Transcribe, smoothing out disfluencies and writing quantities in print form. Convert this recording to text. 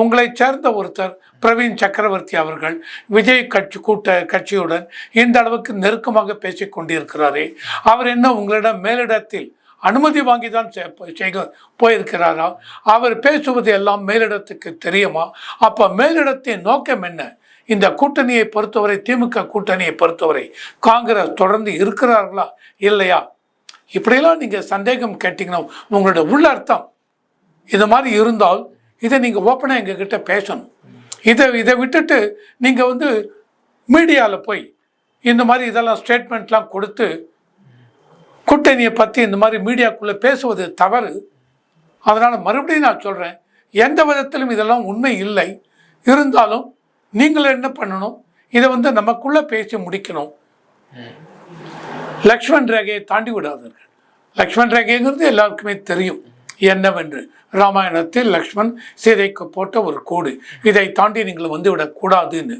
உங்களை சேர்ந்த ஒருத்தர் பிரவீன் சக்கரவர்த்தி அவர்கள் விஜய் கட்சியுடன் இந்த அளவுக்கு நெருக்கமாக பேசிக் கொண்டிருக்கிறாரே, அவர் என்ன உங்களிடம் மேலிடத்தில் அனுமதி வாங்கி தான் போயிருக்கிறாரா? அவர் பேசுவது எல்லாம் மேலிடத்துக்கு தெரியுமா? அப்ப மேலிடத்தின் நோக்கம் என்ன? இந்த கூட்டணியை பொறுத்தவரை, திமுக கூட்டணியை பொறுத்தவரை காங்கிரஸ் தொடர்ந்து இருக்கிறார்களா இல்லையா? இப்படியெல்லாம் நீங்க சந்தேகம் கேட்டீங்கன்னா உங்களோட உள்ளர்த்தம் இது மாதிரி இருந்தால் இதை நீங்க ஓப்பனா எங்ககிட்ட பேசணும். இதை விட்டுட்டு நீங்க மீடியாவில் போய் இந்த மாதிரி இதெல்லாம் ஸ்டேட்மெண்ட்லாம் கொடுத்து கூட்டணியை பற்றி இந்த மாதிரி மீடியாக்குள்ளே பேசுவது தவறு. அதனால் மறுபடியும் நான் சொல்கிறேன், எந்த விதத்திலும் இதெல்லாம் உண்மை இல்லை. இருந்தாலும் நீங்கள் என்ன பண்ணணும், இதை நமக்குள்ளே பேசி முடிக்கணும். லக்ஷ்மண் ரேகையை தாண்டி விடாதீர்கள். லக்ஷ்மண் ரேகைங்கிறது எல்லாருக்குமே தெரியும் என்னவென்று. ராமாயணத்தில் லக்ஷ்மண் சீதைக்கு போட்ட ஒரு கோடு, இதை தாண்டி நீங்கள் விடக்கூடாதுன்னு.